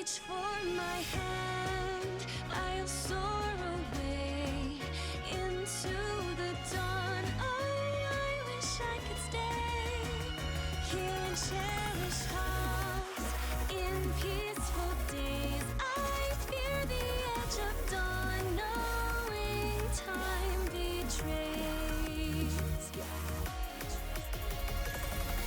reach for my hand, I'll soar away into the dawn. Oh, I wish I could stay here and cherish hearts in peaceful days. I fear the edge of dawn, knowing time betrays.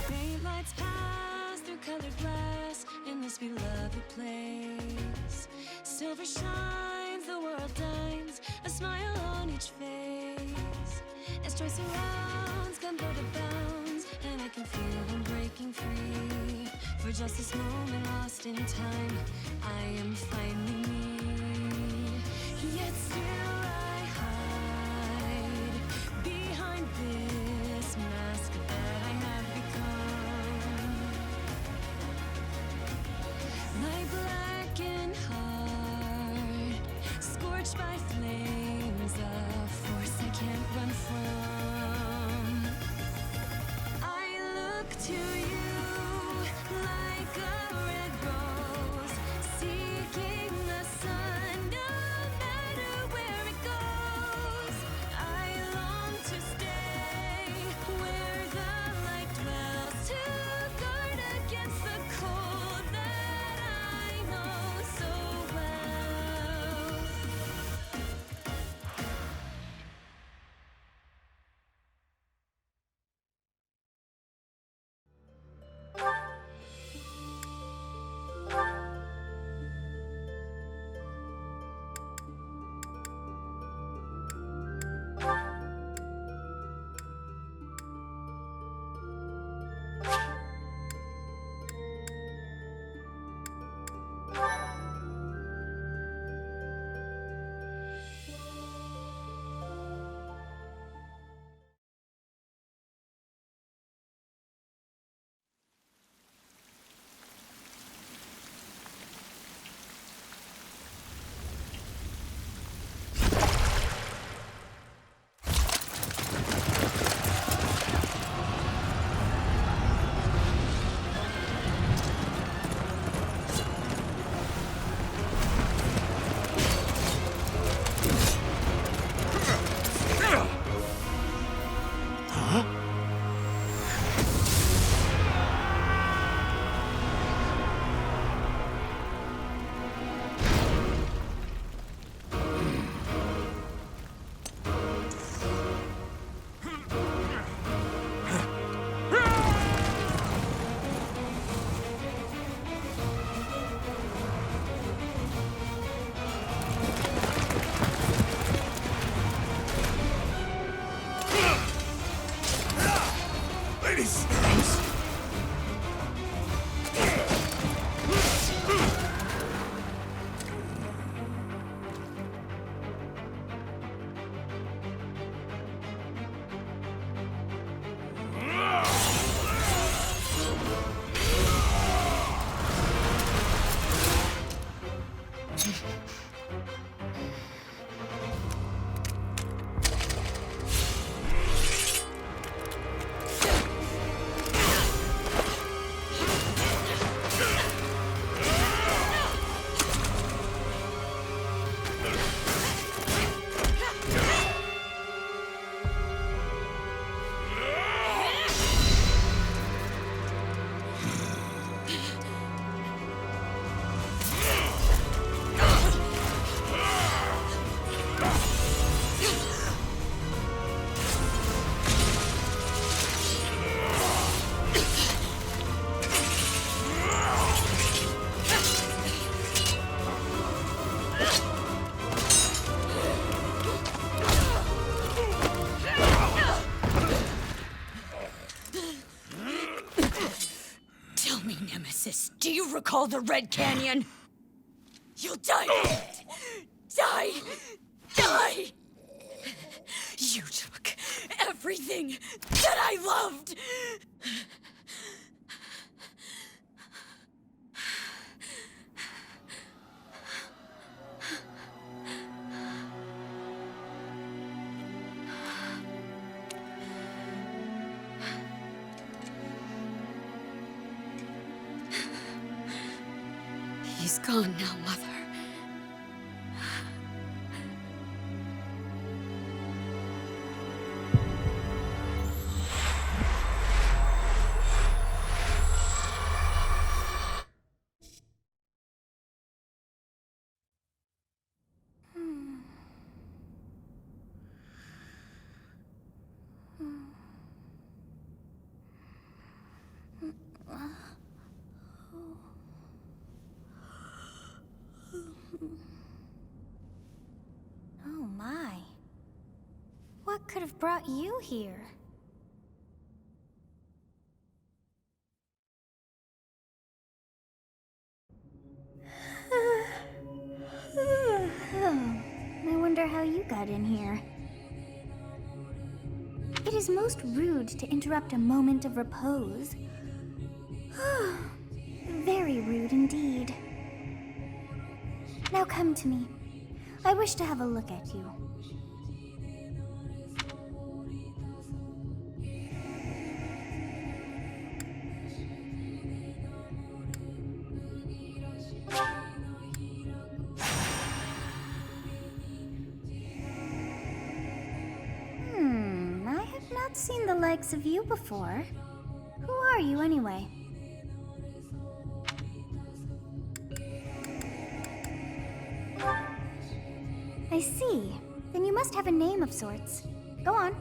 Faint lights pass through colored glass in this beloved place. Silver shines, the world dines, a smile on each face. As joy surrounds, come go to bounds, and I can feel them breaking free. For just this moment lost in time, I am finally me. Yet still I hide behind this mask that I have become. My blackened heart, scorched by flames, a force I can't run from. I look to you like a red rose, seeking the sun, no matter where it goes. I long to stay where the light dwells, to guard against the cold that I know so well. Do you recall the Red Canyon? You'll die! Die! Die! You took everything that I loved! He's gone now, Mother. Oh my. What could have brought you here? I wonder how you got in here. It is most rude to interrupt a moment of repose. Very rude indeed. Now come to me. I wish to have a look at you. I have not seen the likes of you before. Who are you anyway? I see. Then you must have a name of sorts. Go on.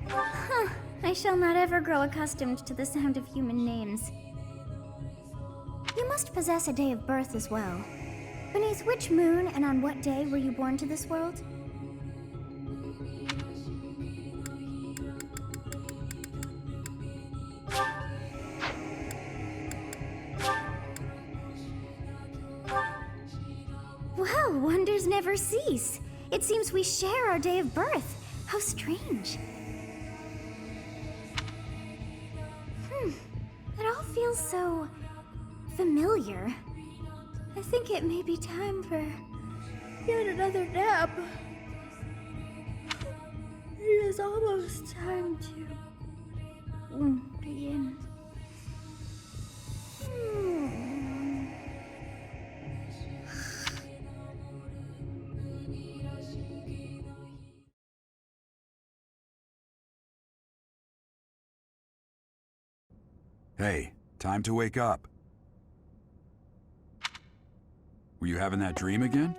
Huh. I shall not ever grow accustomed to the sound of human names. You must possess a day of birth as well. Beneath which moon and on what day were you born to this world? Well, wonders never cease. It seems we share our day of birth. How strange. It all feels so familiar. I think it may be time for yet another nap. It is almost time to begin. Hey, time to wake up. Were you having that dream again?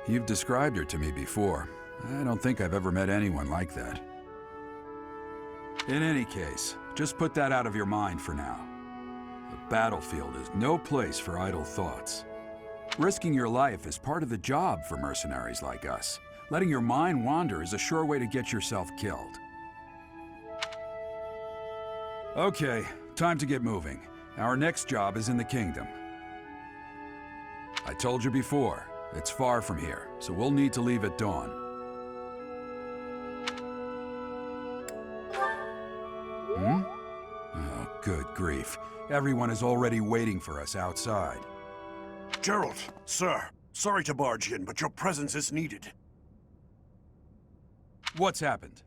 You've described her to me before. I don't think I've ever met anyone like that. In any case, just put that out of your mind for now. The battlefield is no place for idle thoughts. Risking your life is part of the job for mercenaries like us. Letting your mind wander is a sure way to get yourself killed. Okay, time to get moving. Our next job is in the kingdom. I told you before, it's far from here, so we'll need to leave at dawn. Oh, good grief. Everyone is already waiting for us outside. Gerald, sir, sorry to barge in, but your presence is needed. What's happened?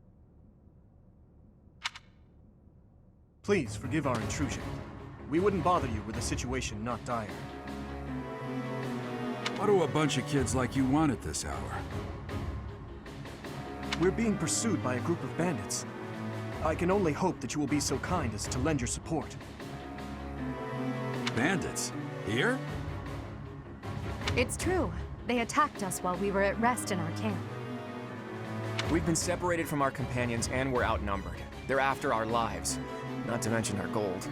Please forgive our intrusion. We wouldn't bother you with a situation not dire. What do a bunch of kids like you want at this hour? We're being pursued by a group of bandits. I can only hope that you will be so kind as to lend your support. Bandits? Here? It's true. They attacked us while we were at rest in our camp. We've been separated from our companions and we're outnumbered. They're after our lives, not to mention our gold.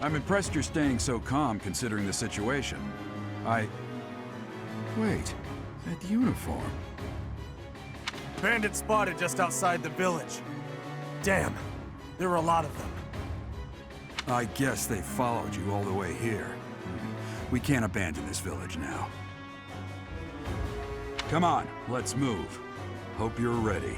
I'm impressed you're staying so calm considering the situation. Wait, that uniform. Bandits spotted just outside the village. Damn, there were a lot of them. I guess they followed you all the way here. We can't abandon this village now. Come on, let's move. Hope you're ready.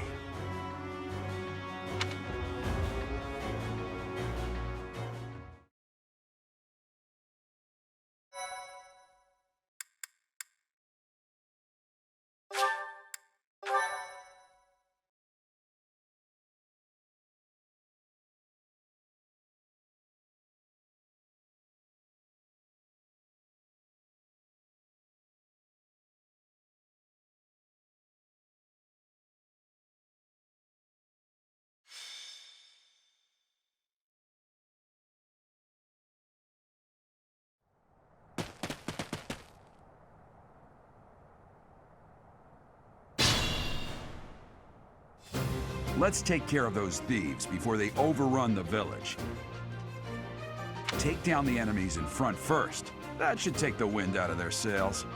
Let's take care of those thieves before they overrun the village. Take down the enemies in front first. That should take the wind out of their sails.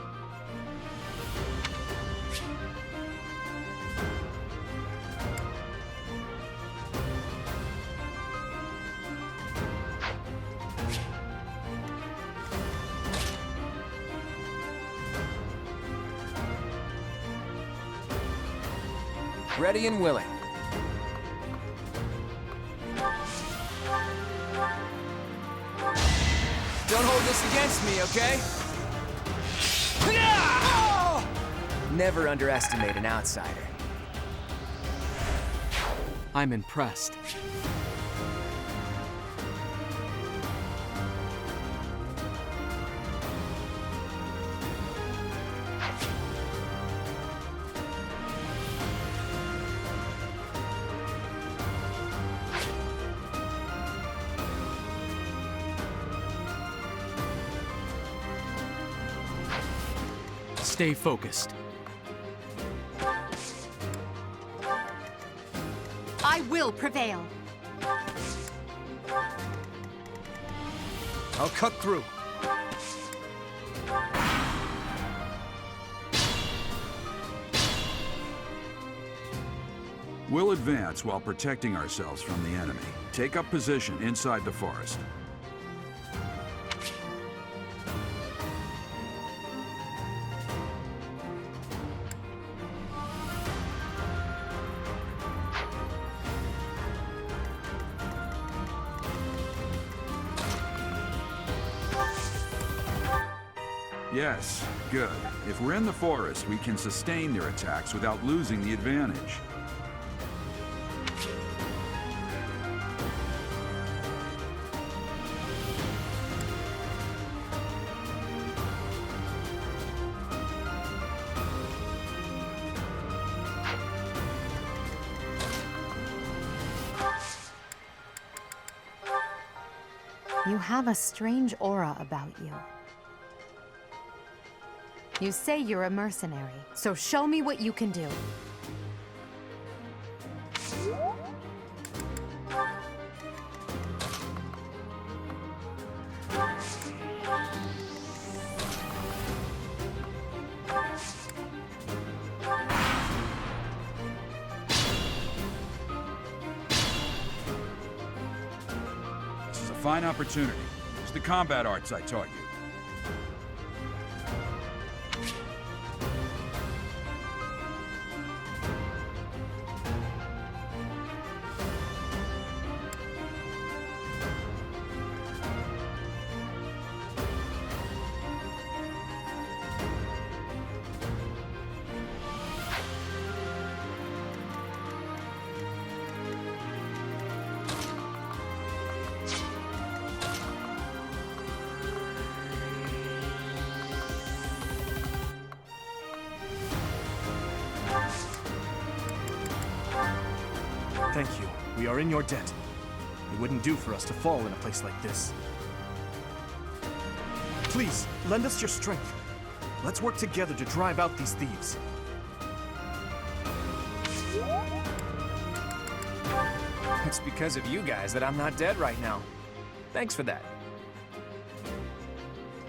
Ready and willing. Don't hold this against me, okay? Never underestimate an outsider. I'm impressed. Stay focused. I will prevail. I'll cut through. We'll advance while protecting ourselves from the enemy. Take up position inside the forest. Yes, good. If we're in the forest, we can sustain their attacks without losing the advantage. You have a strange aura about you. You say you're a mercenary, so show me what you can do. This is a fine opportunity. It's the combat arts I taught you. Thank you. We are in your debt. It wouldn't do for us to fall in a place like this. Please, lend us your strength. Let's work together to drive out these thieves. It's because of you guys that I'm not dead right now. Thanks for that.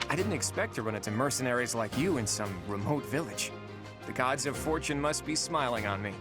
I didn't expect to run into mercenaries like you in some remote village. The gods of fortune must be smiling on me.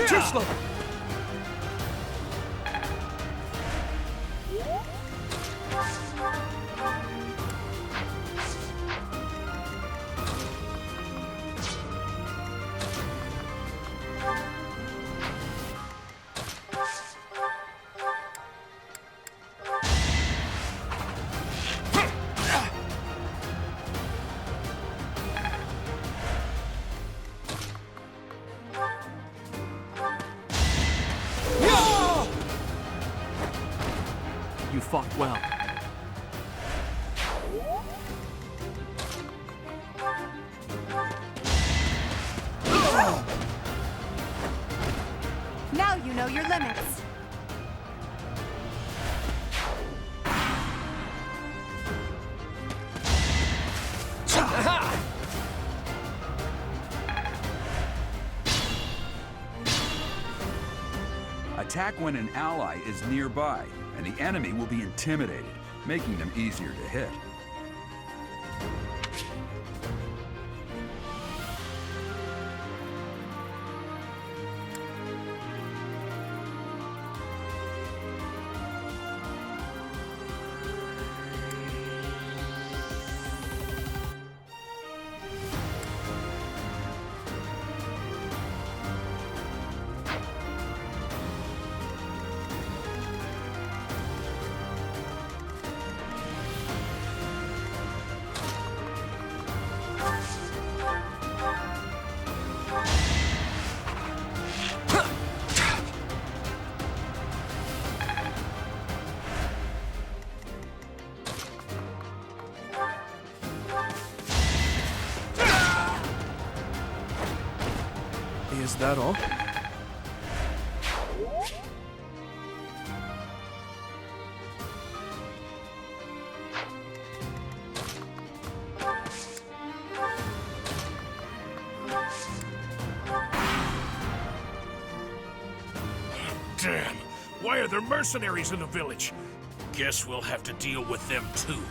Too slow! fought well. Now you know your limits. Attack when an ally is nearby, and the enemy will be intimidated, making them easier to hit. Is that all? Damn! Why are there mercenaries in the village? Guess we'll have to deal with them too.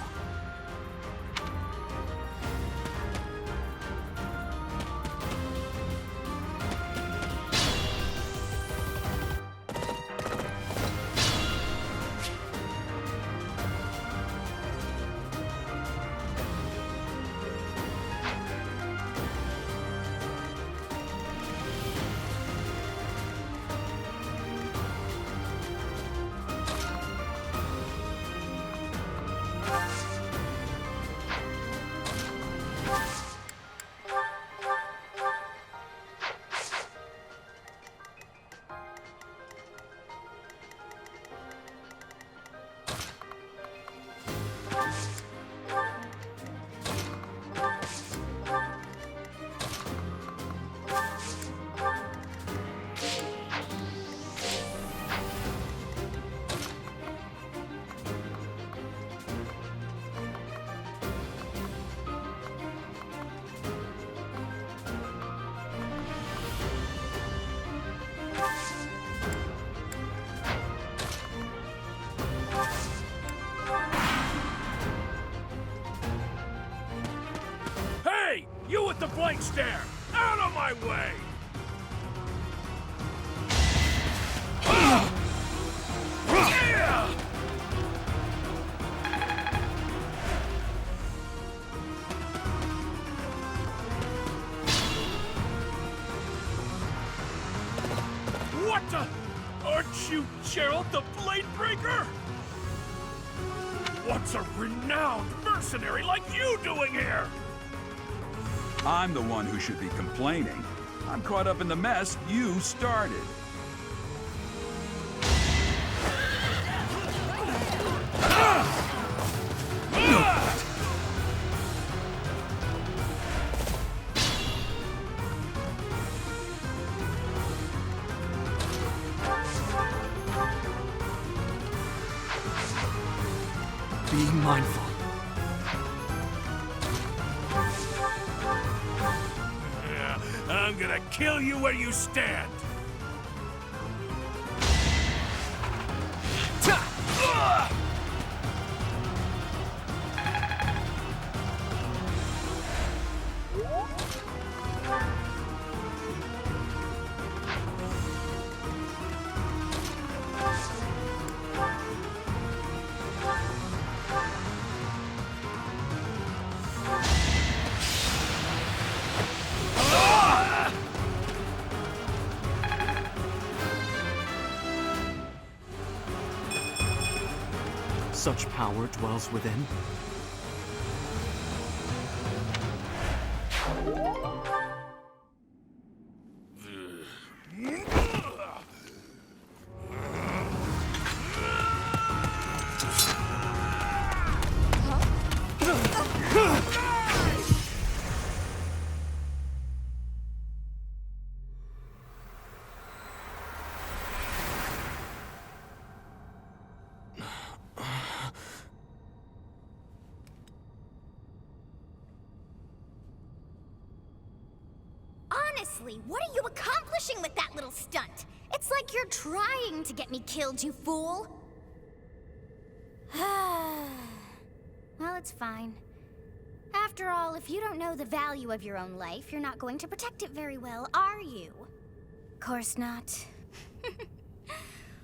You with the blank stare! Out of my way! Yeah! What the? Aren't you Gerald the Blade Breaker? What's a renowned mercenary like you doing here? I'm the one who should be complaining. I'm caught up in the mess you started. Be mindful. I'm gonna kill you where you stand! Such power dwells within. Honestly, what are you accomplishing with that little stunt? It's like you're trying to get me killed, you fool. Well, it's fine. After all, if you don't know the value of your own life, you're not going to protect it very well, are you? Course not.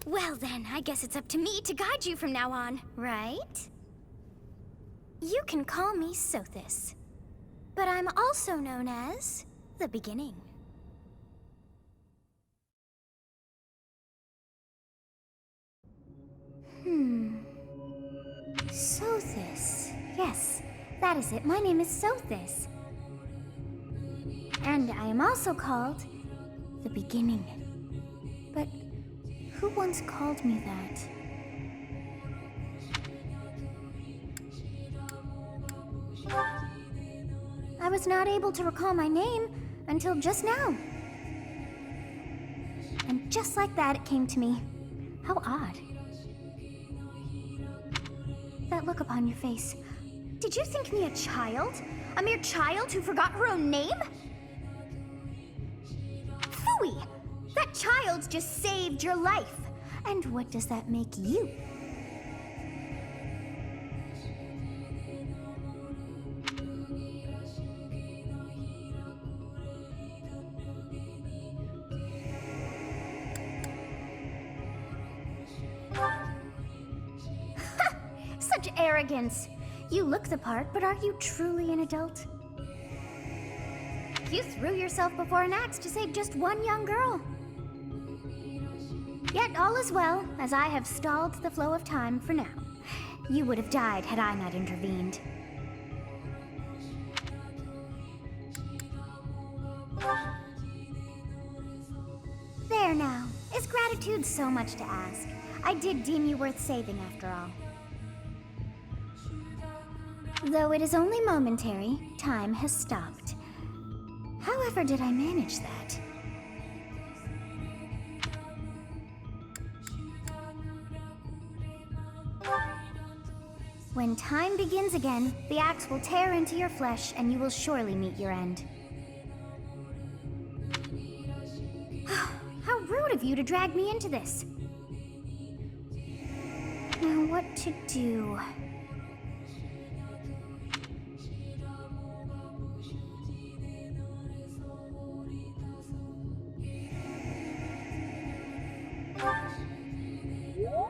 Well then, I guess it's up to me to guide you from now on, right? You can call me Sothis, but I'm also known as the Beginning. Sothis. Yes, that is it. My name is Sothis. And I am also called the Beginning. But who once called me that? I was not able to recall my name until just now. And just like that, it came to me. How odd. That look upon your face. Did you think me a child? A mere child who forgot her own name? Phooey! That child just saved your life. And what does that make you? Such arrogance. You look the part, but are you truly an adult? You threw yourself before an axe to save just one young girl. Yet all is well, as I have stalled the flow of time for now. You would have died had I not intervened. There now. Is gratitude so much to ask? I did deem you worth saving after all. Though it is only momentary, time has stopped. However did I manage that? When time begins again, the axe will tear into your flesh and you will surely meet your end. How rude of you to drag me into this. Now what to do?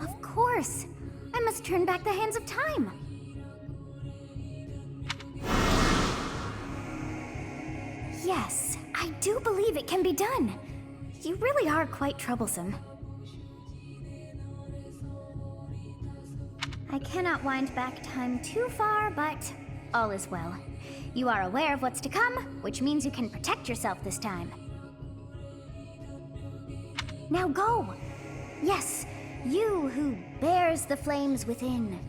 Of course! I must turn back the hands of time! Yes, I do believe it can be done. You really are quite troublesome. I cannot wind back time too far, but all is well. You are aware of what's to come, which means you can protect yourself this time. Now go! Yes, you who bears the flames within.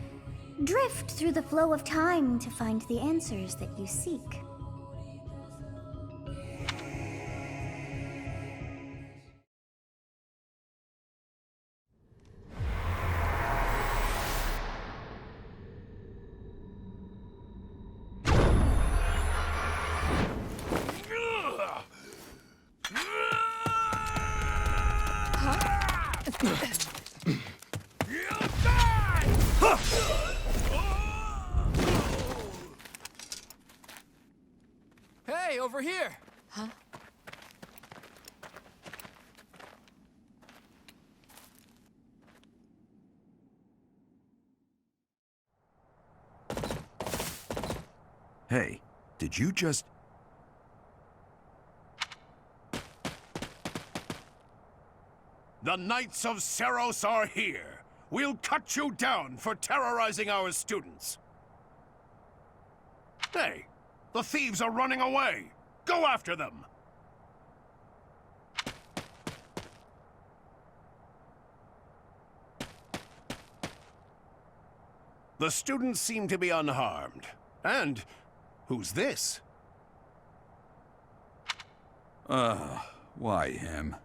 Drift through the flow of time to find the answers that you seek. Hey, over here! Huh? Hey, did you just... The Knights of Seros are here. We'll cut you down for terrorizing our students. Hey, the thieves are running away. Go after them. The students seem to be unharmed. And who's this? Why him?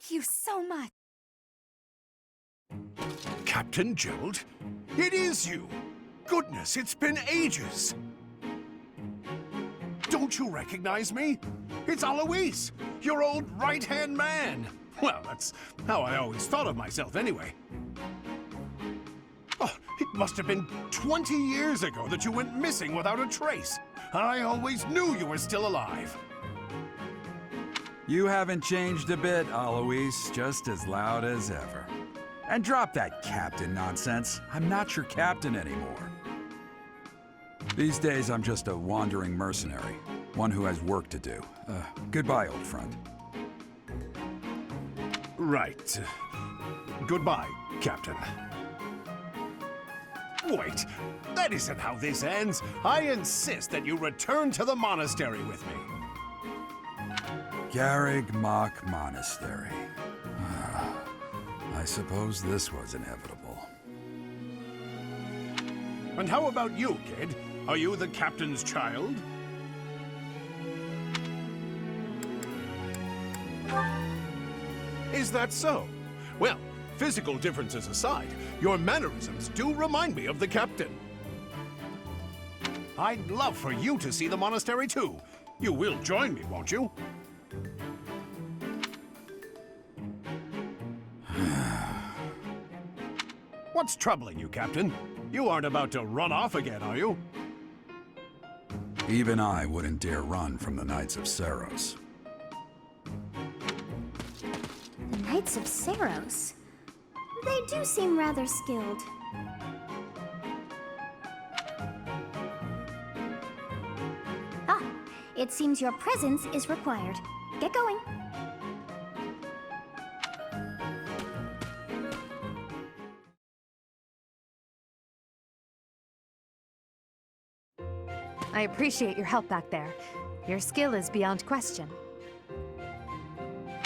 Thank you so much. Captain Gerald? It is you! Goodness, it's been ages! Don't you recognize me? It's Alois, your old right-hand man! Well, that's how I always thought of myself anyway. Oh, it must have been 20 years ago that you went missing without a trace. I always knew you were still alive. You haven't changed a bit, Alois, just as loud as ever. And drop that captain nonsense. I'm not your captain anymore. These days, I'm just a wandering mercenary. One who has work to do. Goodbye, old friend. Right. Goodbye, Captain. Wait, that isn't how this ends. I insist that you return to the monastery with me. Garrig Mach Monastery. I suppose this was inevitable. And how about you, kid? Are you the captain's child? Is that so? Well, physical differences aside, your mannerisms do remind me of the captain. I'd love for you to see the monastery too. You will join me, won't you? What's troubling you, Captain? You aren't about to run off again, are you? Even I wouldn't dare run from the Knights of Seiros. The Knights of Seiros? They do seem rather skilled. Ah, it seems your presence is required. Get going. I appreciate your help back there. Your skill is beyond question.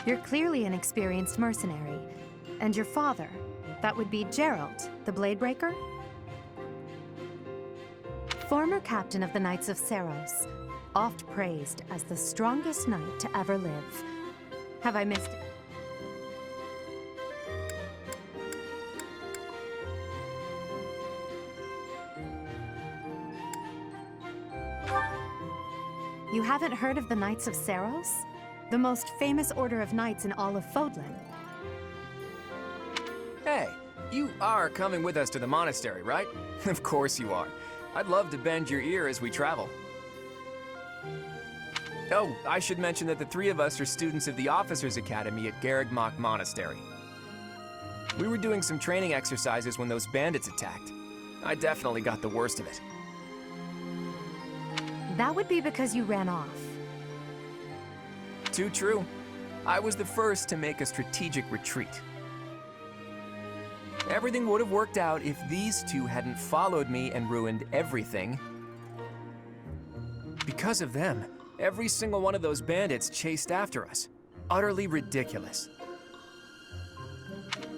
You're clearly an experienced mercenary. And your father, that would be Gerald, the Bladebreaker? Former captain of the Knights of Seiros, oft praised as the strongest knight to ever live. Have I missed it? You haven't heard of the Knights of Seiros? The most famous order of knights in all of Fodlan. Hey, you are coming with us to the monastery, right? Of course you are. I'd love to bend your ear as we travel. Oh, I should mention that the three of us are students of the Officers' Academy at Garrig Mach Monastery. We were doing some training exercises when those bandits attacked. I definitely got the worst of it. That would be because you ran off. Too true. I was the first to make a strategic retreat. Everything would have worked out if these two hadn't followed me and ruined everything. Because of them, every single one of those bandits chased after us. Utterly ridiculous.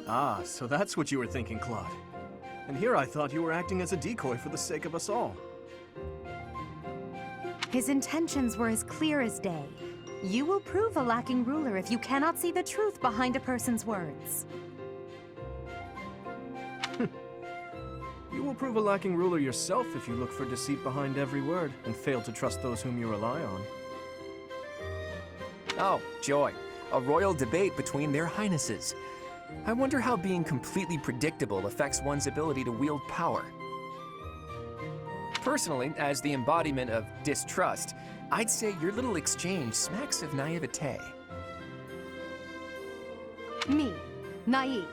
Ah, so that's what you were thinking, Claude. And here I thought you were acting as a decoy for the sake of us all. His intentions were as clear as day. You will prove a lacking ruler if you cannot see the truth behind a person's words. You will prove a lacking ruler yourself if you look for deceit behind every word and fail to trust those whom you rely on. Oh, joy. A royal debate between their highnesses. I wonder how being completely predictable affects one's ability to wield power. Personally, as the embodiment of distrust, I'd say your little exchange smacks of naivete. Me, naive.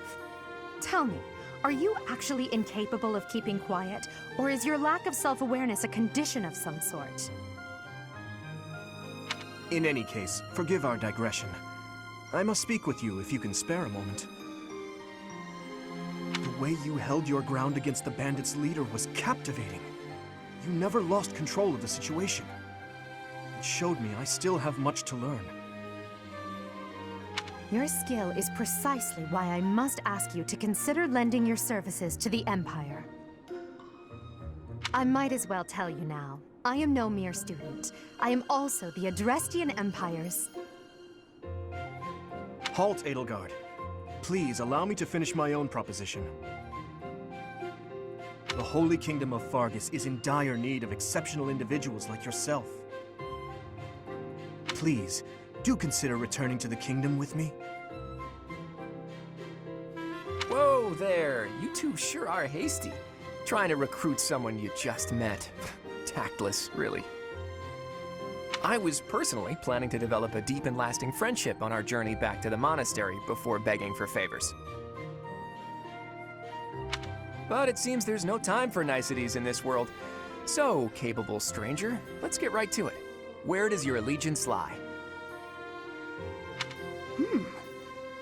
Tell me, are you actually incapable of keeping quiet, or is your lack of self-awareness a condition of some sort? In any case, forgive our digression. I must speak with you if you can spare a moment. The way you held your ground against the bandits' leader was captivating. You never lost control of the situation. It showed me I still have much to learn. Your skill is precisely why I must ask you to consider lending your services to the Empire. I might as well tell you now. I am no mere student. I am also the Adrestian Empire's... Halt, Edelgard. Please allow me to finish my own proposition. The Holy Kingdom of Fargus is in dire need of exceptional individuals like yourself. Please, do consider returning to the kingdom with me. Whoa there, you two sure are hasty. Trying to recruit someone you just met. Tactless, really. I was personally planning to develop a deep and lasting friendship on our journey back to the monastery before begging for favors. But it seems there's no time for niceties in this world. So, capable stranger, let's get right to it. Where does your allegiance lie?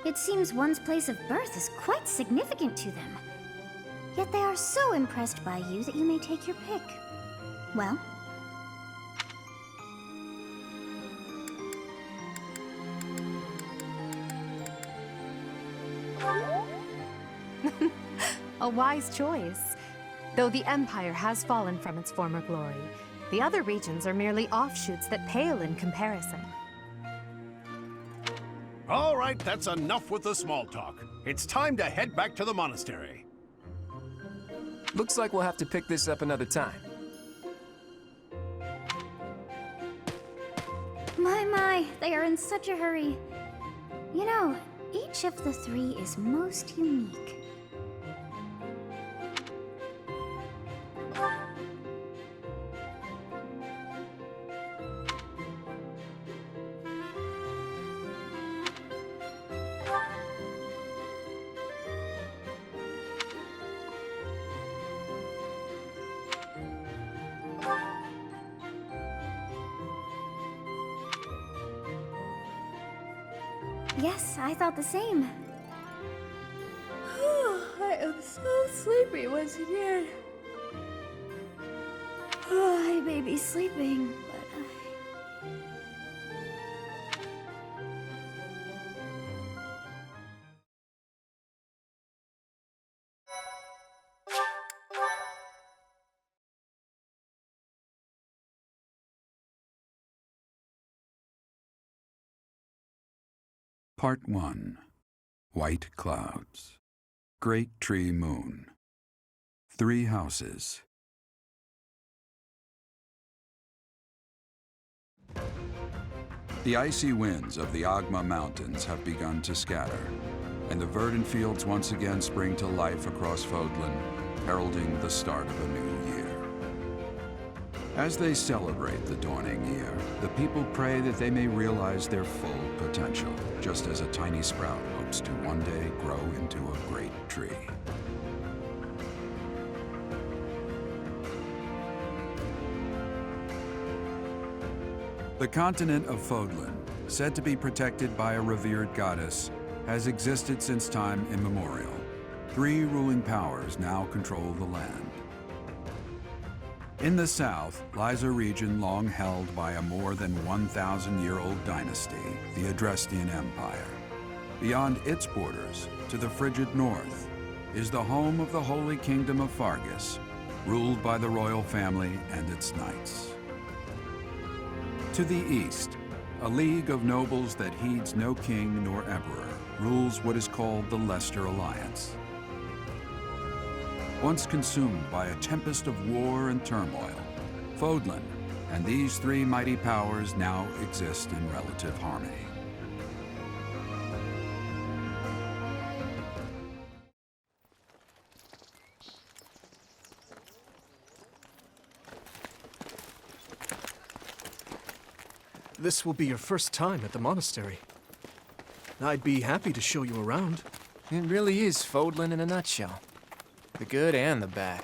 It seems one's place of birth is quite significant to them. Yet they are so impressed by you that you may take your pick. Well? A wise choice. Though the Empire has fallen from its former glory, the other regions are merely offshoots that pale in comparison. All right, that's enough with the small talk. It's time to head back to the monastery. Looks like we'll have to pick this up another time. My, they are in such a hurry. You know, each of the three is most unique. Yes, I thought the same. I am so sleepy once again. I may be sleeping, but Part 1. White Clouds. Great Tree Moon. 3 houses. The icy winds of the Agma Mountains have begun to scatter, and the verdant fields once again spring to life across Fodlan, heralding the start of a new year. As they celebrate the dawning year, the people pray that they may realize their full potential, just as a tiny sprout hopes to one day grow into a great tree. The continent of Fodlan, said to be protected by a revered goddess, has existed since time immemorial. 3 ruling powers now control the land. In the south lies a region long held by a more than 1,000-year-old dynasty, the Adrestian Empire. Beyond its borders, to the frigid north, is the home of the Holy Kingdom of Fargus, ruled by the royal family and its knights. To the east, a league of nobles that heeds no king nor emperor rules what is called the Leicester Alliance. Once consumed by a tempest of war and turmoil, Fodlan and these 3 mighty powers now exist in relative harmony. This will be your first time at the monastery. I'd be happy to show you around. It really is Fodlan in a nutshell. The good and the bad.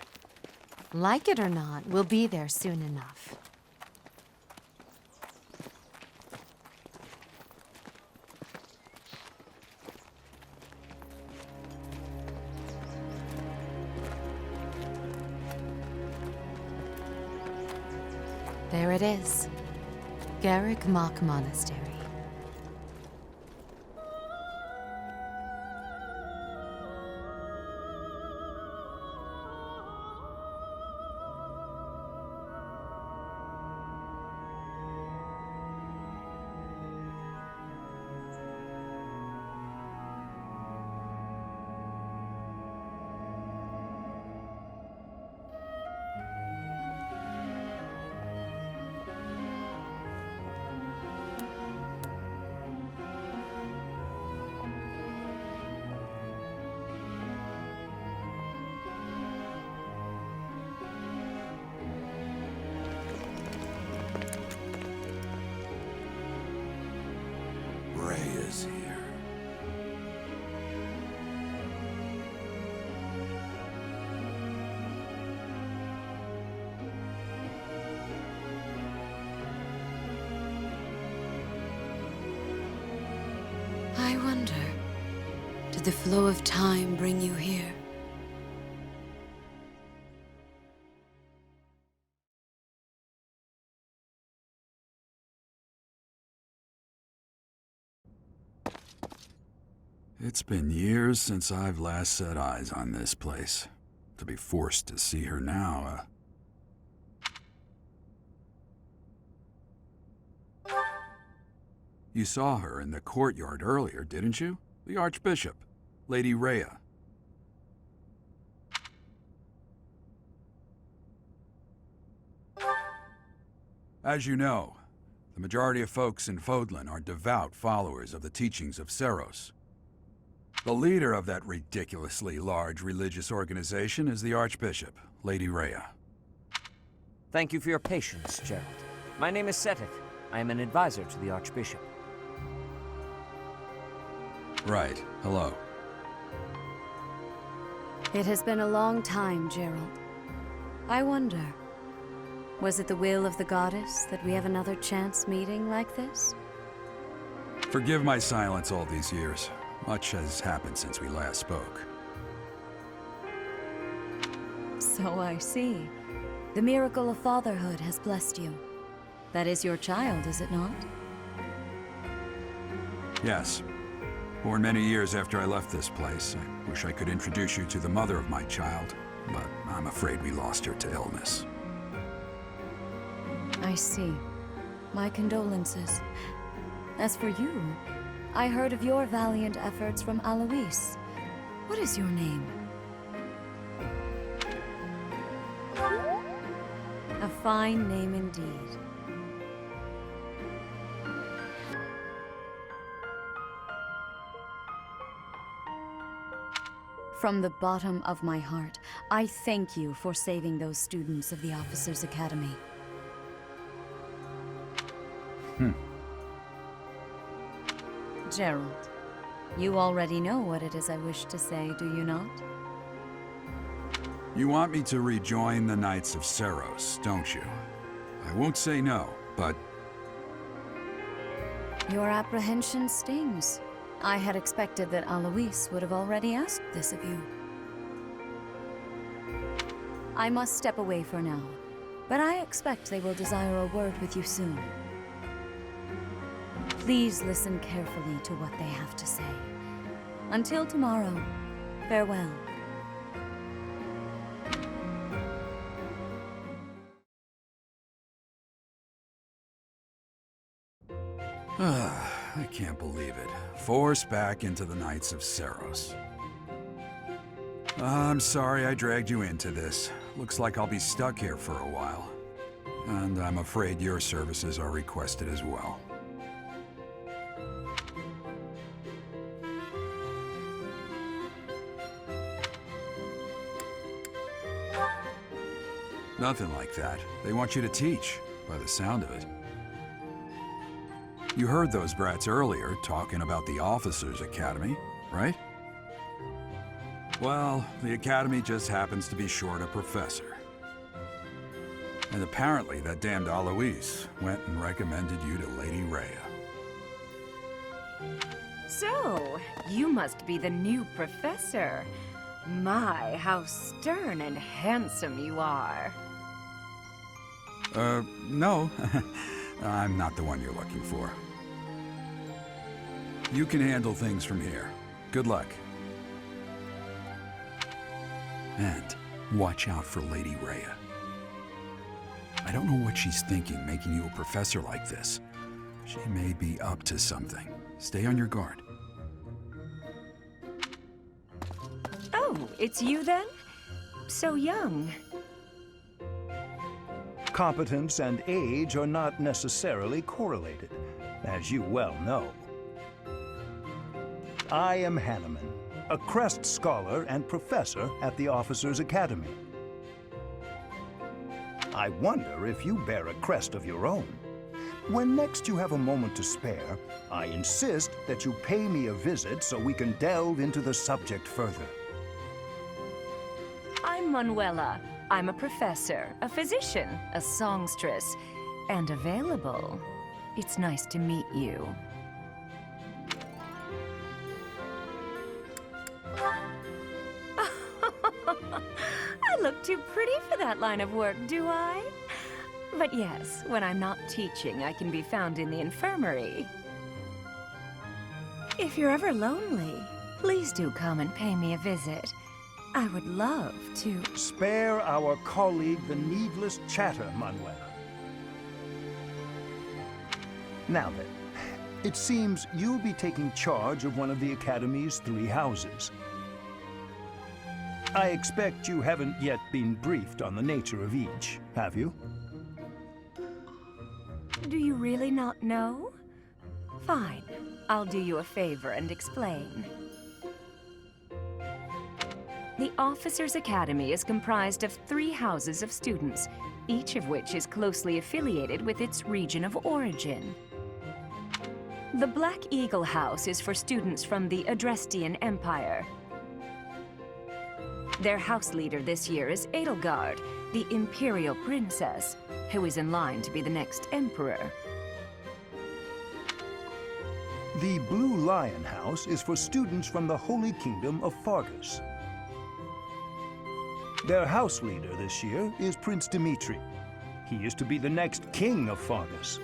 Like it or not, we'll be there soon enough. There it is. Garrick Mock Monastery. is here. I wonder, did the flow of time bring you here? It's been years since I've last set eyes on this place. To be forced to see her now, You saw her in the courtyard earlier, didn't you? The Archbishop, Lady REICHE. As you know, the majority of folks in Fodlan are devout followers of the teachings of Seiros. The leader of that ridiculously large religious organization is the Archbishop, Lady REICHE. Thank you for your patience, Gerald. My name is Seteth. I am an advisor to the Archbishop. Right. Hello. It has been a long time, Gerald. I wonder, was it the will of the goddess that we have another chance meeting like this? Forgive my silence all these years. Much has happened since we last spoke. So I see. The miracle of fatherhood has blessed you. That is your child, is it not? Yes. Born many years after I left this place. I wish I could introduce you to the mother of my child, but I'm afraid we lost her to illness. I see. My condolences. As for you, I heard of your valiant efforts from Alois. What is your name? A fine name indeed. From the bottom of my heart, I thank you for saving those students of the Officers' Academy. Gerald, you already know what it is I wish to say, do you not? You want me to rejoin the Knights of Seiros, don't you? I won't say no, but Your apprehension stings. I had expected that Alois would have already asked this of you. I must step away for now, but I expect they will desire a word with you soon. Please listen carefully to what they have to say. Until tomorrow, farewell. I can't believe it. Forced back into the Knights of Seiros. I'm sorry I dragged you into this. Looks like I'll be stuck here for a while. And I'm afraid your services are requested as well. Nothing like that. They want you to teach, by the sound of it. You heard those brats earlier talking about the Officers' Academy, right? Well, the Academy just happens to be short a professor. And apparently that damned Alois went and recommended you to Lady REICHE. So, you must be the new professor. My, how stern and handsome you are. No. I'm not the one you're looking for. You can handle things from here. Good luck. And watch out for Lady REICHE. I don't know what she's thinking making you a professor like this. She may be up to something. Stay on your guard. Oh, it's you then? So young. Competence and age are not necessarily correlated, as you well know. I am Hanneman, a Crest Scholar and Professor at the Officers' Academy. I wonder if you bear a crest of your own. when next you have a moment to spare, I insist that you pay me a visit so we can delve into the subject further. I'm Manuela. I'm a professor, a physician, a songstress, and available. It's nice to meet you. I look too pretty for that line of work, do I? But yes, when I'm not teaching, I can be found in the infirmary. If you're ever lonely, please do come and pay me a visit. I would love to. Spare our colleague the needless chatter, Manuela. Now then, it seems you'll be taking charge of one of the Academy's 3 houses. I expect you haven't yet been briefed on the nature of each, have you? Do you really not know? Fine. I'll do you a favor and explain. The Officers' Academy is comprised of 3 houses of students, each of which is closely affiliated with its region of origin. The Black Eagle House is for students from the Adrestian Empire. Their house leader this year is Edelgard, the Imperial Princess, who is in line to be the next Emperor. The Blue Lion House is for students from the Holy Kingdom of Fargus. Their house leader this year is Prince Dimitri. He is to be the next king of Fargus.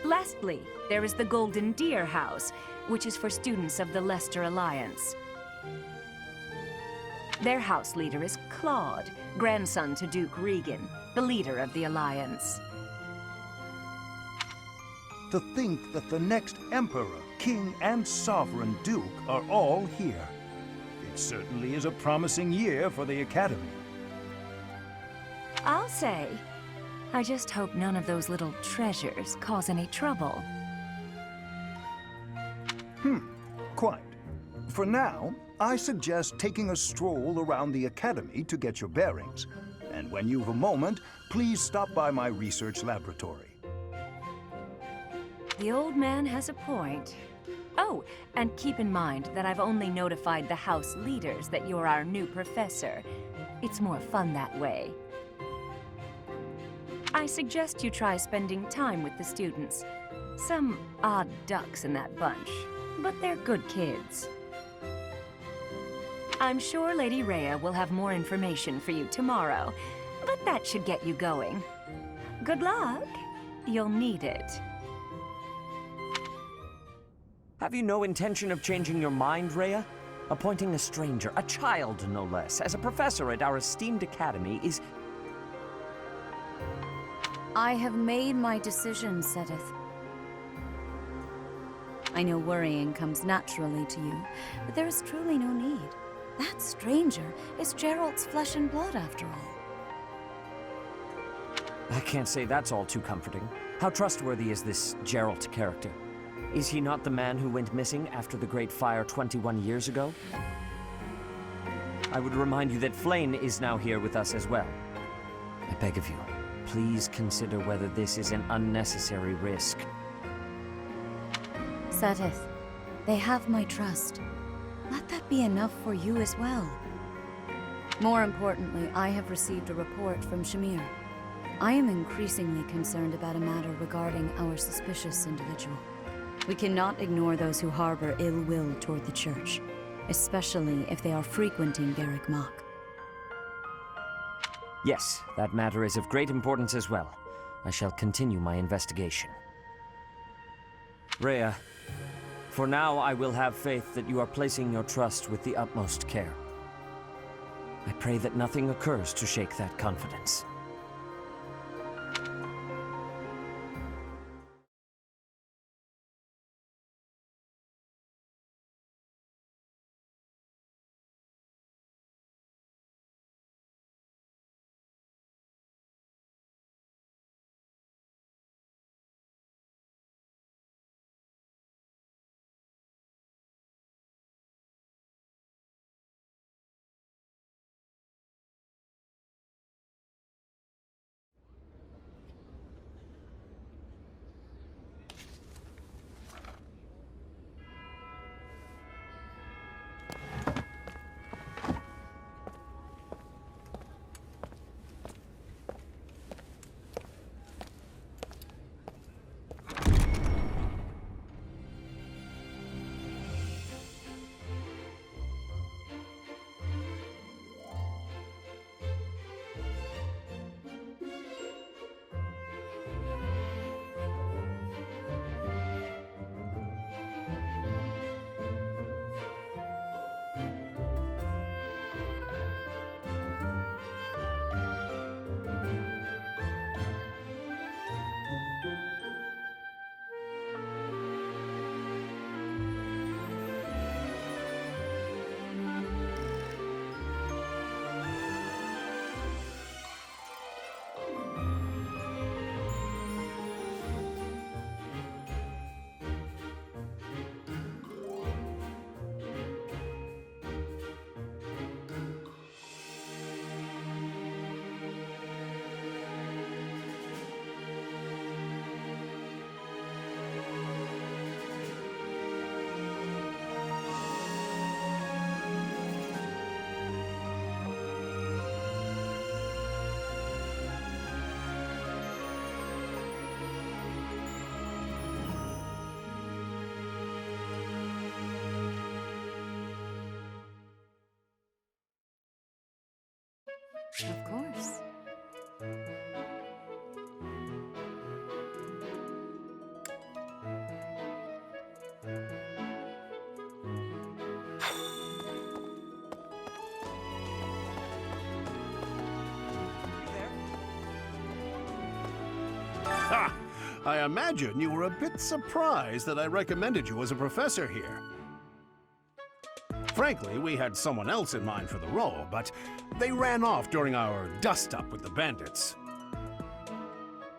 Lastly, there is the Golden Deer House, which is for students of the Leicester Alliance. Their house leader is Claude, grandson to Duke Regan, the leader of the Alliance. To think that the next Emperor, King, and Sovereign Duke are all here. It certainly is a promising year for the Academy. I'll say. I just hope none of those little treasures cause any trouble. Quite. For now, I suggest taking a stroll around the Academy to get your bearings. And when you've a moment, please stop by my research laboratory. The old man has a point. Oh, and keep in mind that I've only notified the house leaders that you're our new professor. It's more fun that way. I suggest you try spending time with the students. Some odd ducks in that bunch, but they're good kids. I'm sure Lady Rhea will have more information for you tomorrow, but that should get you going. Good luck. You'll need it. Have you no intention of changing your mind, Rhea? Appointing a stranger, a child no less, as a professor at our esteemed academy is... I have made my decision, Sedith. I know worrying comes naturally to you, but there is truly no need. That stranger is Gerald's flesh and blood, after all. I can't say that's all too comforting. How trustworthy is this Gerald character? Is he not the man who went missing after the Great Fire 21 years ago? I would remind you that Flane is now here with us as well. I beg of you, please consider whether this is an unnecessary risk. Sedith, they have my trust. Let that be enough for you as well. More importantly, I have received a report from Shamir. I am increasingly concerned about a matter regarding our suspicious individual. We cannot ignore those who harbor ill will toward the Church, especially if they are frequenting Garrick Mach. Yes, that matter is of great importance as well. I shall continue my investigation. Rhea, for now I will have faith that you are placing your trust with the utmost care. I pray that nothing occurs to shake that confidence. Of course. Ha! I imagine you were a bit surprised that I recommended you as a professor here. Frankly, we had someone else in mind for the role, but they ran off during our dust-up with the bandits.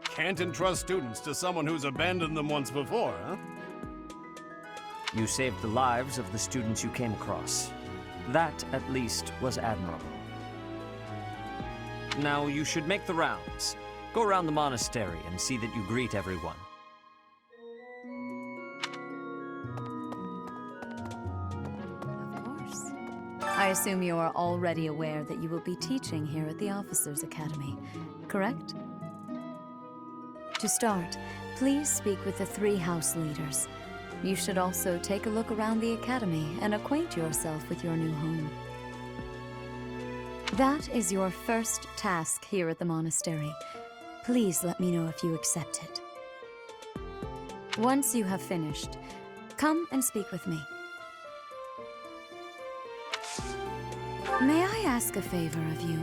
Can't entrust students to someone who's abandoned them once before, huh? You saved the lives of the students you came across. That, at least, was admirable. Now, you should make the rounds. Go around the monastery and see that you greet everyone. Of course. I assume you are already aware that you will be teaching here at the Officers' Academy, correct? To start, please speak with the 3 house leaders. You should also take a look around the Academy and acquaint yourself with your new home. That is your first task here at the monastery. Please let me know if you accept it. Once you have finished, come and speak with me. May I ask a favor of you?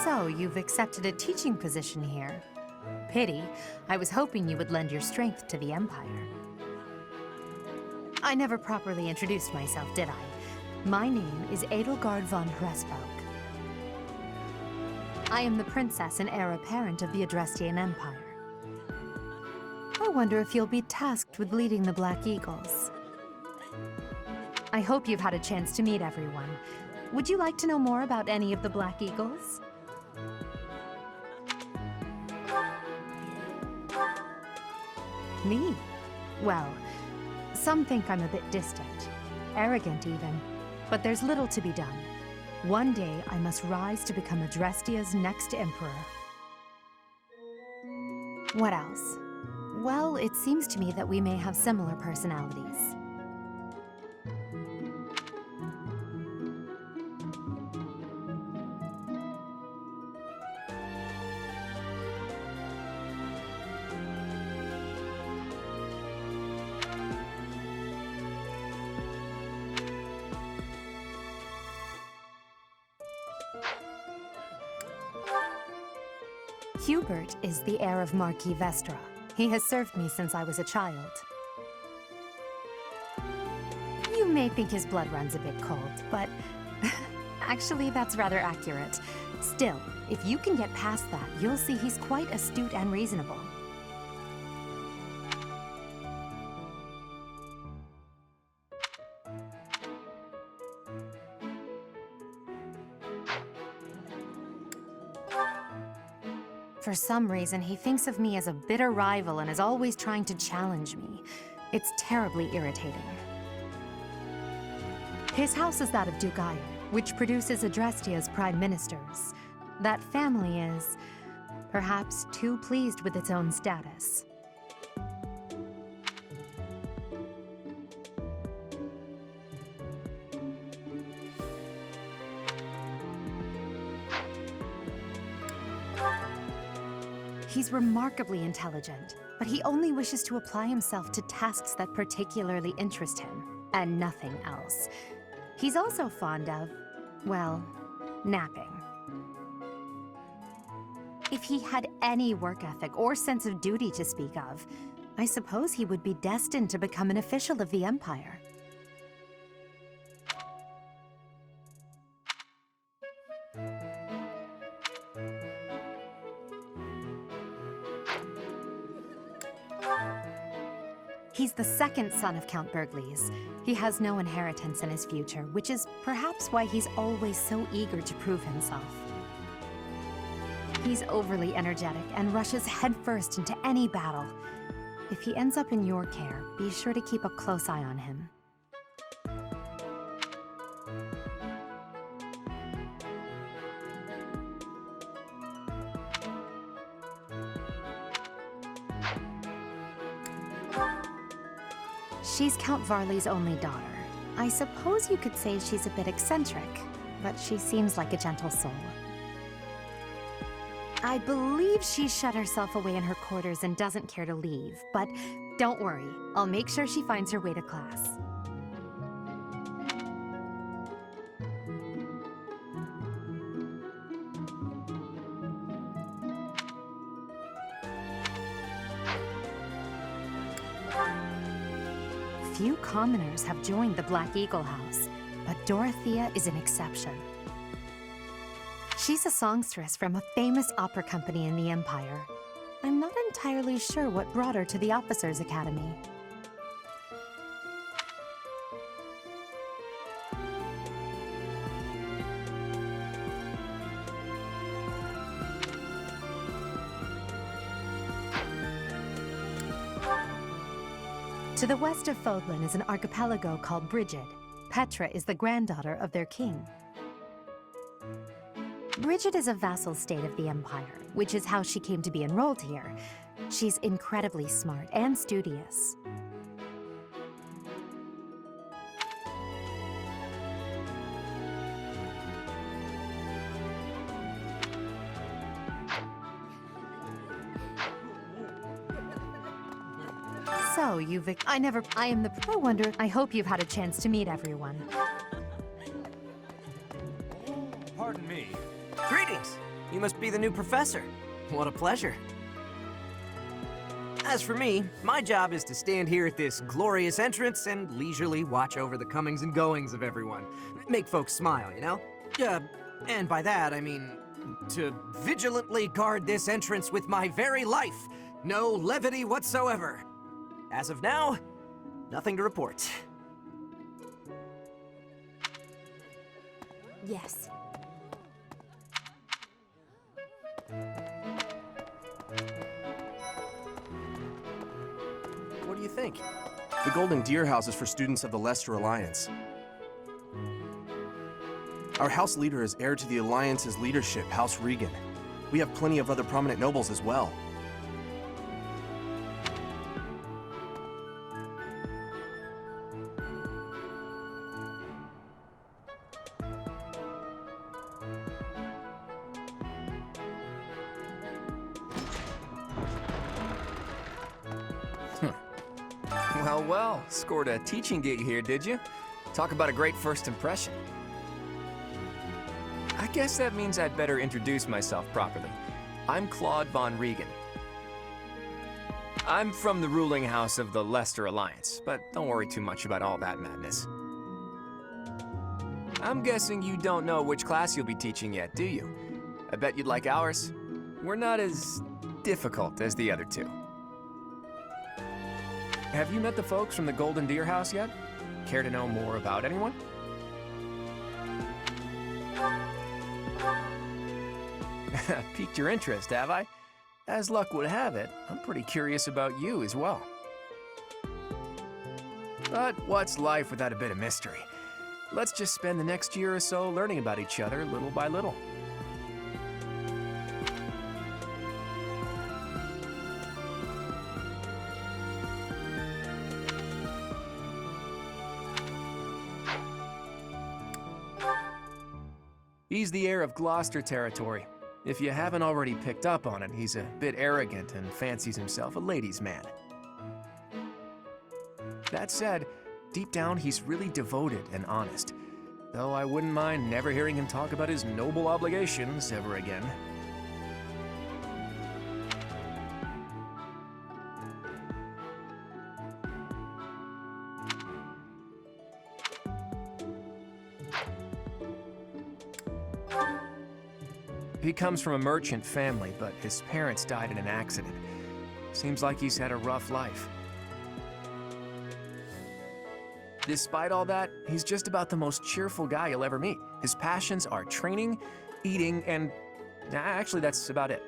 So, you've accepted a teaching position here. Pity. I was hoping you would lend your strength to the Empire. I never properly introduced myself, did I? My name is Edelgard von Hresburg. I am the princess and heir apparent of the Adrestian Empire. I wonder if you'll be tasked with leading the Black Eagles. I hope you've had a chance to meet everyone. Would you like to know more about any of the Black Eagles? Me? Well, some think I'm a bit distant, arrogant even, but there's little to be done. One day I must rise to become Adrestia's next emperor. What else? Well, it seems to me that we may have similar personalities. Hubert is the heir of Marquis Vestra. He has served me since I was a child. You may think his blood runs a bit cold, but actually that's rather accurate. Still, if you can get past that, you'll see he's quite astute and reasonable. For some reason, he thinks of me as a bitter rival and is always trying to challenge me. It's terribly irritating. His house is that of Duke Iron, which produces Adrestia's prime ministers. That family is, perhaps, too pleased with its own status. He's remarkably intelligent, but he only wishes to apply himself to tasks that particularly interest him, and nothing else. He's also fond of, well, napping. If he had any work ethic or sense of duty to speak of, I suppose he would be destined to become an official of the Empire. He's the second son of Count Bergliez. He has no inheritance in his future, which is perhaps why he's always so eager to prove himself. He's overly energetic and rushes headfirst into any battle. If he ends up in your care, be sure to keep a close eye on him. She's Count Varley's only daughter. I suppose you could say she's a bit eccentric, but she seems like a gentle soul. I believe she shut herself away in her quarters and doesn't care to leave, but don't worry, I'll make sure she finds her way to class. Few commoners have joined the Black Eagle House, but Dorothea is an exception. She's a songstress from a famous opera company in the Empire. I'm not entirely sure what brought her to the Officers' Academy. To the west of Fodlan is an archipelago called Brigid. Petra is the granddaughter of their king. Brigid is a vassal state of the Empire, which is how she came to be enrolled here. She's incredibly smart and studious. So, I hope you've had a chance to meet everyone. Pardon me. Greetings! You must be the new professor. What a pleasure. As for me, my job is to stand here at this glorious entrance and leisurely watch over the comings and goings of everyone. Make folks smile, you know? And by that, I mean to vigilantly guard this entrance with my very life. No levity whatsoever. As of now, nothing to report. Yes. What do you think? The Golden Deer House is for students of the Leicester Alliance. Our house leader is heir to the Alliance's leadership, House Regan. We have plenty of other prominent nobles as well. Well, scored a teaching gig here, did you? Talk about a great first impression. I guess that means I'd better introduce myself properly. I'm Claude von Regan. I'm from the ruling house of the Leicester Alliance, but don't worry too much about all that madness. I'm guessing you don't know which class you'll be teaching yet, do you? I bet you'd like ours. We're not as difficult as the other two. Have you met the folks from the Golden Deer House yet? Care to know more about anyone? Piqued your interest, have I? As luck would have it, I'm pretty curious about you as well. But what's life without a bit of mystery? Let's just spend the next year or so learning about each other little by little. He's the heir of Gloucester territory. If you haven't already picked up on it, he's a bit arrogant and fancies himself a ladies' man. That said, deep down he's really devoted and honest, though I wouldn't mind never hearing him talk about his noble obligations ever again. He comes from a merchant family, but his parents died in an accident. Seems like he's had a rough life. Despite all that, he's just about the most cheerful guy you'll ever meet. His passions are training, eating, and actually that's about it.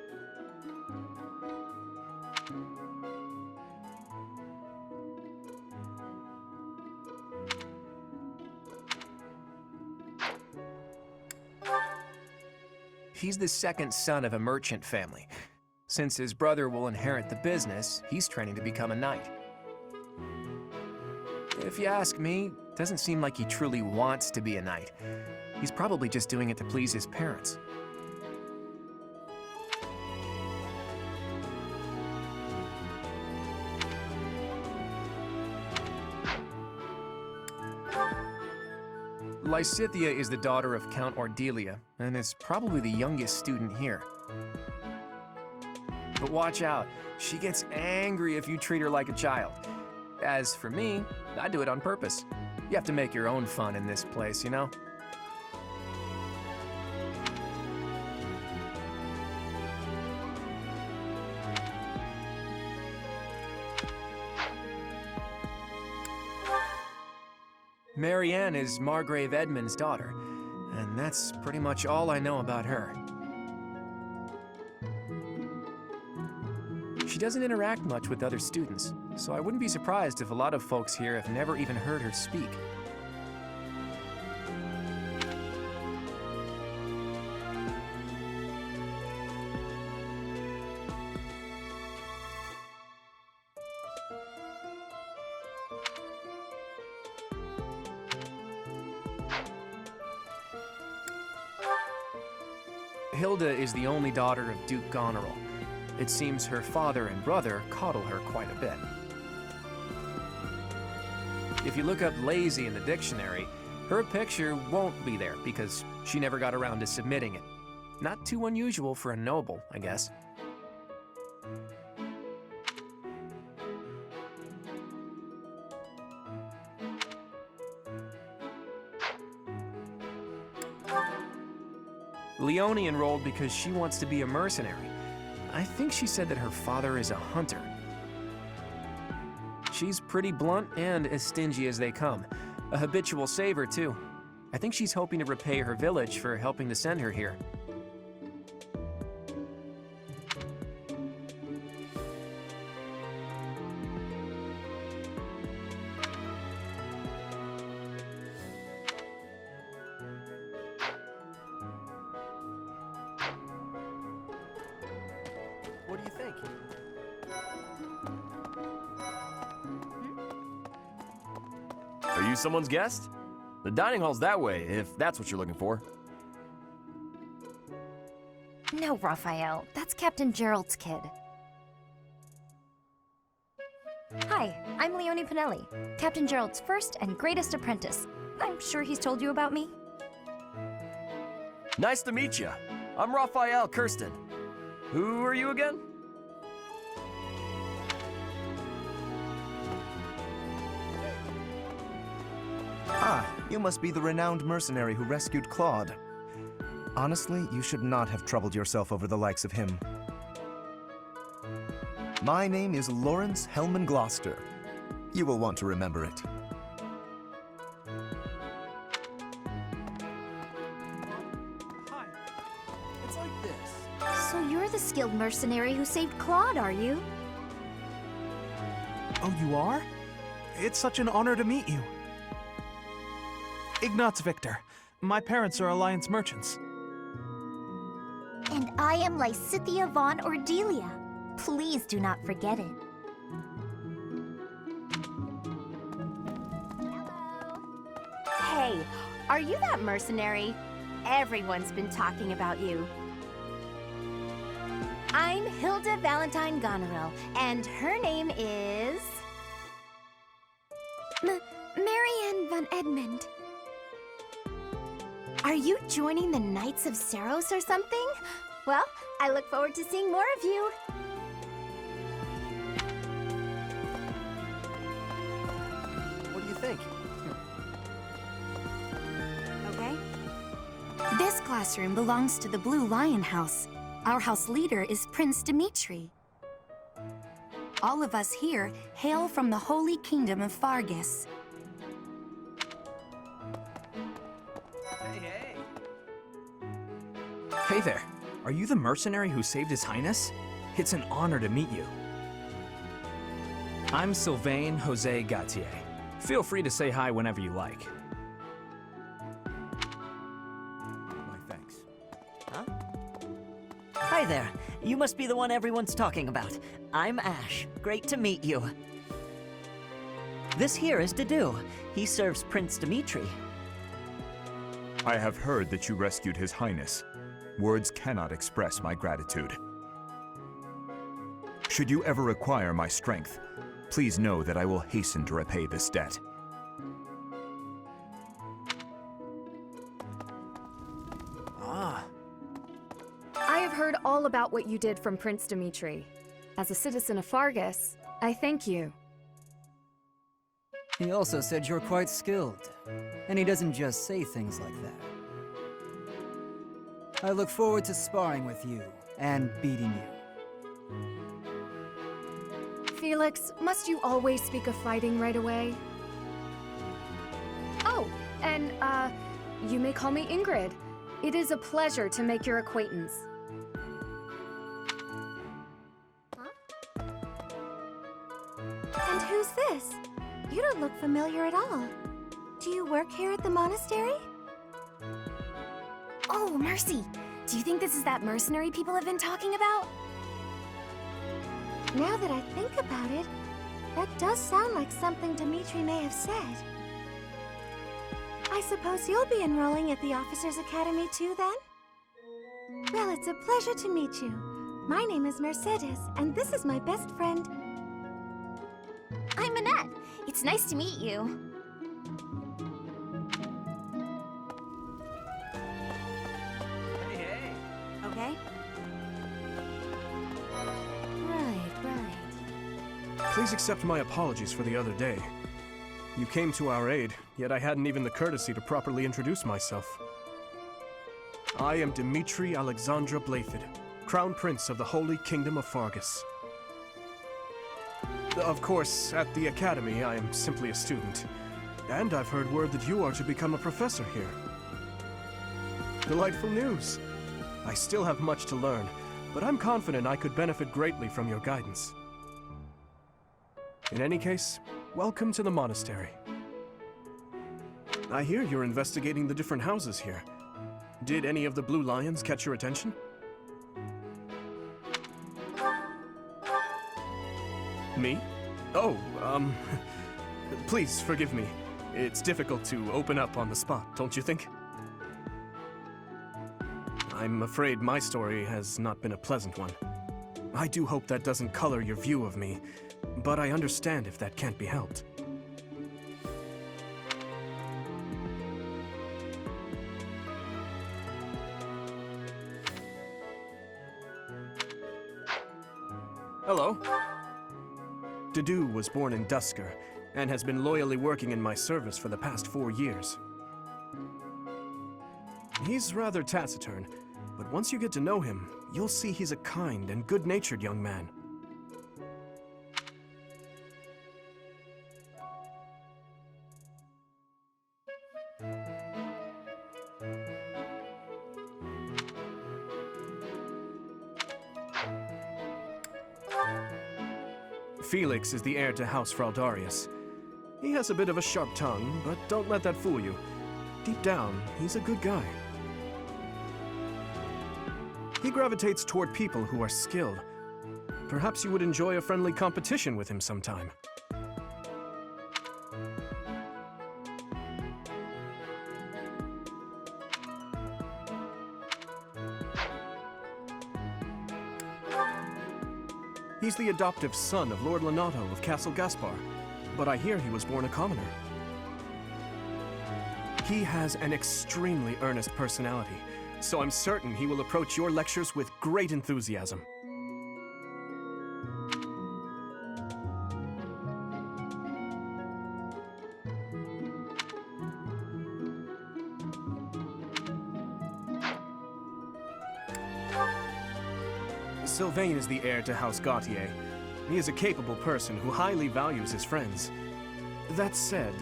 He's the second son of a merchant family. Since his brother will inherit the business, he's training to become a knight. If you ask me, it doesn't seem like he truly wants to be a knight. He's probably just doing it to please his parents. Lysithea is the daughter of Count Ordelia, and is probably the youngest student here. But watch out, she gets angry if you treat her like a child. As for me, I do it on purpose. You have to make your own fun in this place, you know? Marianne is Margrave Edmund's daughter, and that's pretty much all I know about her. She doesn't interact much with other students, so I wouldn't be surprised if a lot of folks here have never even heard her speak. Hilda is the only daughter of Duke Goneril. It seems her father and brother coddle her quite a bit. If you look up lazy in the dictionary, her picture won't be there because she never got around to submitting it. Not too unusual for a noble, I guess. Leonie enrolled because she wants to be a mercenary. I think she said that her father is a hunter. She's pretty blunt and as stingy as they come. A habitual saver, too. I think she's hoping to repay her village for helping to send her here. What do you think? Are you someone's guest? The dining hall's that way, if that's what you're looking for. No, Raphael. That's Captain Gerald's kid. Hi, I'm Leonie Pinelli, Captain Gerald's first and greatest apprentice. I'm sure he's told you about me. Nice to meet you. I'm Raphael Kirsten. Who are you again? Ah, you must be the renowned mercenary who rescued Claude. Honestly, you should not have troubled yourself over the likes of him. My name is Lawrence Hellman Gloucester. You will want to remember it. Hi. It's like this. So you're the skilled mercenary who saved Claude, are you? Oh, you are? It's such an honor to meet you. Ignatz Victor. My parents are Alliance merchants. And I am Lysithea von Ordelia. Please do not forget it. Hey, are you that mercenary? Everyone's been talking about you. I'm Hilda Valentine Goneril, and her name is... Marianne von Edmund. Are you joining the Knights of Seros or something? Well, I look forward to seeing more of you. What do you think? Okay. This classroom belongs to the Blue Lion House. Our house leader is Prince Dimitri. All of us here hail from the Holy Kingdom of Fargus. Hey there. Are you the mercenary who saved His Highness? It's an honor to meet you. I'm Sylvain Jose Gautier. Feel free to say hi whenever you like. My thanks. Huh? Hi there. You must be the one everyone's talking about. I'm Ash. Great to meet you. This here is Dedu. He serves Prince Dimitri. I have heard that you rescued His Highness. Words cannot express my gratitude. Should you ever require my strength, please know that I will hasten to repay this debt. I have heard all about what you did from Prince Dimitri. As a citizen of Fargus, I thank you. He also said you're quite skilled, and he doesn't just say things like that. I look forward to sparring with you and beating you. Felix, must you always speak of fighting right away? Oh, and, you may call me Ingrid. It is a pleasure to make your acquaintance. And who's this? You don't look familiar at all. Do you work here at the monastery? Oh, mercy! Do you think this is that mercenary people have been talking about? Now that I think about it, that does sound like something Dimitri may have said. I suppose you'll be enrolling at the Officers' Academy too, then? Well, it's a pleasure to meet you. My name is Mercedes, and this is my best friend. I'm Annette. It's nice to meet you. Okay? Right. Please accept my apologies for the other day. You came to our aid, yet I hadn't even the courtesy to properly introduce myself. I am Dimitri Alexandra Blaiffid, Crown Prince of the Holy Kingdom of Fargus. Of course, at the Academy, I am simply a student. And I've heard word that you are to become a professor here. Delightful news! I still have much to learn, but I'm confident I could benefit greatly from your guidance. In any case, welcome to the monastery. I hear you're investigating the different houses here. Did any of the Blue Lions catch your attention? Me? Oh, please forgive me. It's difficult to open up on the spot, don't you think? I'm afraid my story has not been a pleasant one. I do hope that doesn't color your view of me, but I understand if that can't be helped. Hello. Dedu was born in Dusker, and has been loyally working in my service for the past 4 years. He's rather taciturn, but once you get to know him, you'll see he's a kind and good-natured young man. Felix is the heir to House Fraldarius. He has a bit of a sharp tongue, but don't let that fool you. Deep down, he's a good guy. He gravitates toward people who are skilled. Perhaps you would enjoy a friendly competition with him sometime. He's the adoptive son of Lord Lenato of Castle Gaspar, but I hear he was born a commoner. He has an extremely earnest personality, so I'm certain he will approach your lectures with great enthusiasm. Sylvain is the heir to House Gautier. He is a capable person who highly values his friends. That said,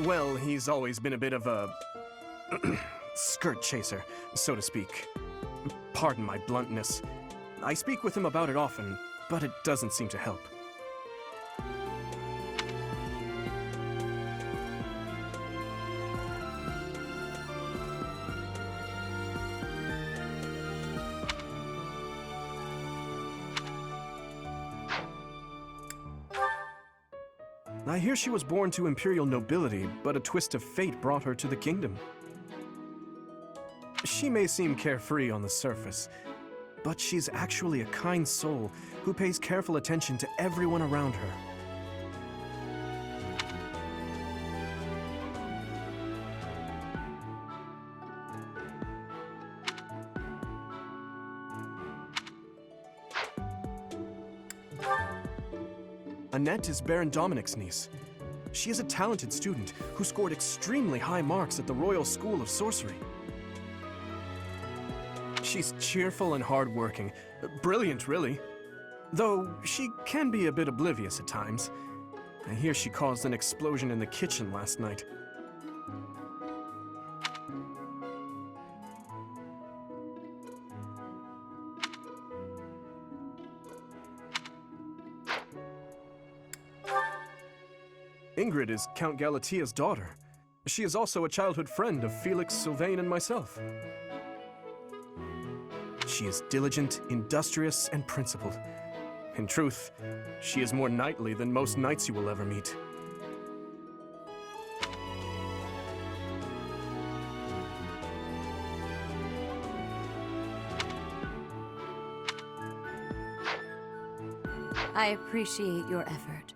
well, he's always been a bit of a skirt chaser, so to speak. Pardon my bluntness. I speak with him about it often, but it doesn't seem to help. I hear she was born to imperial nobility, but a twist of fate brought her to the kingdom. She may seem carefree on the surface, but she's actually a kind soul who pays careful attention to everyone around her. Annette is Baron Dominic's niece. She is a talented student who scored extremely high marks at the Royal School of Sorcery. She's cheerful and hardworking. Brilliant, really. Though she can be a bit oblivious at times. I hear she caused an explosion in the kitchen last night. Ingrid is Count Galatia's daughter. She is also a childhood friend of Felix, Sylvain, and myself. She is diligent, industrious, and principled. In truth, she is more knightly than most knights you will ever meet. I appreciate your effort.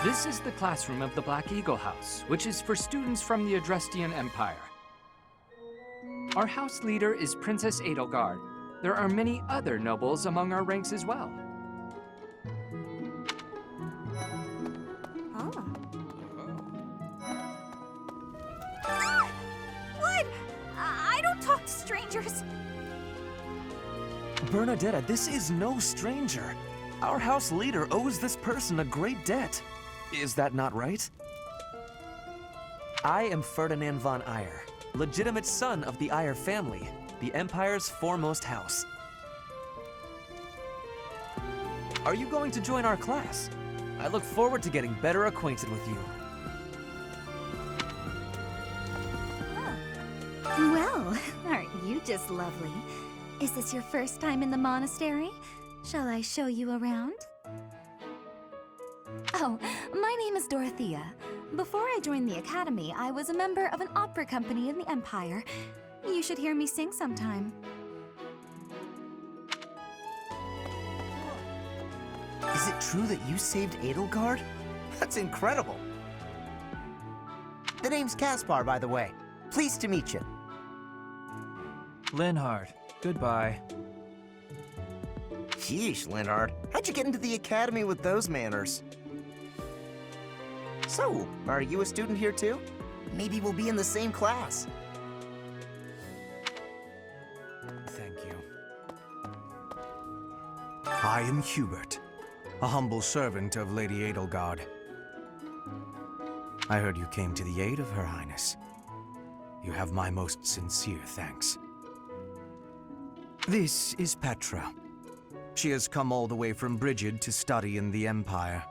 This is the classroom of the Black Eagle House, which is for students from the Adrestian Empire. Our house leader is Princess Edelgard. There are many other nobles among our ranks as well. What? I don't talk to strangers. Bernadetta, this is no stranger. Our house leader owes this person a great debt. Is that not right? I am Ferdinand von Eyre, legitimate son of the Eyre family, the Empire's foremost house. Are you going to join our class? I look forward to getting better acquainted with you. Well, aren't you just lovely? Is this your first time in the monastery? Shall I show you around? Oh, my name is Dorothea. Before I joined the Academy, I was a member of an opera company in the Empire. You should hear me sing sometime. Is it true that you saved Edelgard? That's incredible. The name's Caspar, by the way. Pleased to meet you. Linhard, goodbye. Sheesh, Linhard. How'd you get into the Academy with those manners? So, are you a student here too? Maybe we'll be in the same class. Thank you. I am Hubert, a humble servant of Lady Edelgard. I heard you came to the aid of Her Highness. You have my most sincere thanks. This is Petra. She has come all the way from Brigid to study in the Empire.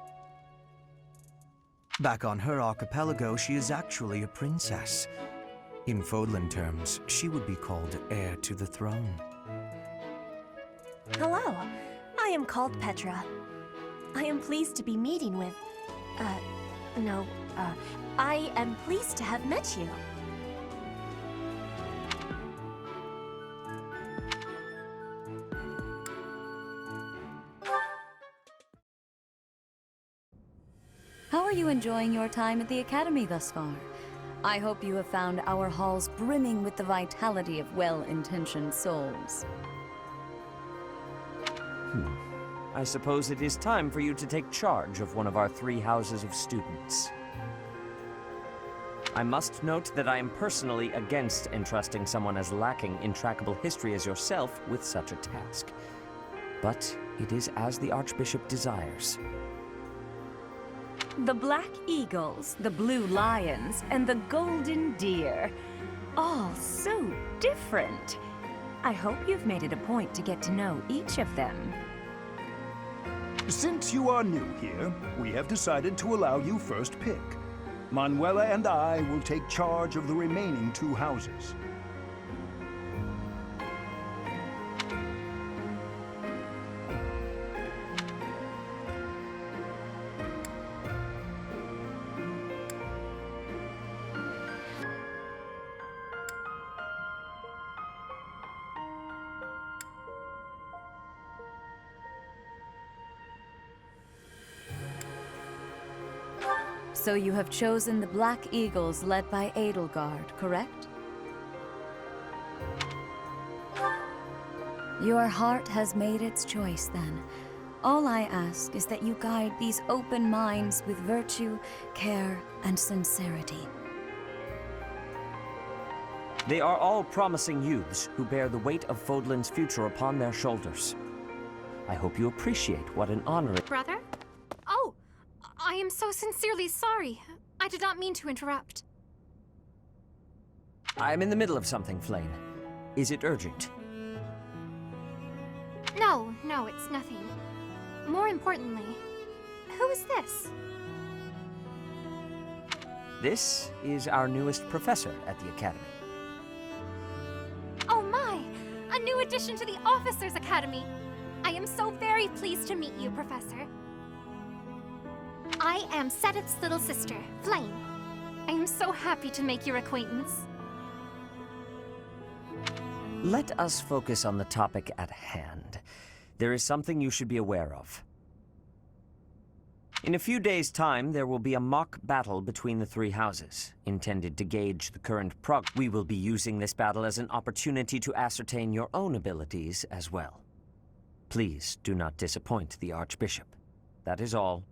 Back on her archipelago, she is actually a princess. In Fodlan terms, she would be called heir to the throne. Hello, I am called Petra. I am pleased to be meeting with... I am pleased to have met you. How are you enjoying your time at the Academy thus far? I hope you have found our halls brimming with the vitality of well-intentioned souls. I suppose it is time for you to take charge of one of our 3 houses of students. I must note that I am personally against entrusting someone as lacking in trackable history as yourself with such a task. But it is as the Archbishop desires. The black eagles, the blue lions, and the golden deer. All so different. I hope you've made it a point to get to know each of them. Since you are new here, we have decided to allow you first pick. Manuela and I will take charge of the remaining 2 houses. So you have chosen the Black Eagles led by Edelgard, correct? Your heart has made its choice, then. All I ask is that you guide these open minds with virtue, care, and sincerity. They are all promising youths who bear the weight of Fodlan's future upon their shoulders. I hope you appreciate what an honor it... Brother? Oh! I am so sincerely sorry. I did not mean to interrupt. I'm in the middle of something, Flame. Is it urgent? No, it's nothing. More importantly, who is this? This is our newest professor at the Academy. Oh my! A new addition to the Officers' Academy! I am so very pleased to meet you, Professor. I am Sedith's little sister, Flame. I am so happy to make your acquaintance. Let us focus on the topic at hand. There is something you should be aware of. In a few days' time, there will be a mock battle between the 3 houses, intended to gauge the current progress. We will be using this battle as an opportunity to ascertain your own abilities as well. Please do not disappoint the Archbishop. That is all.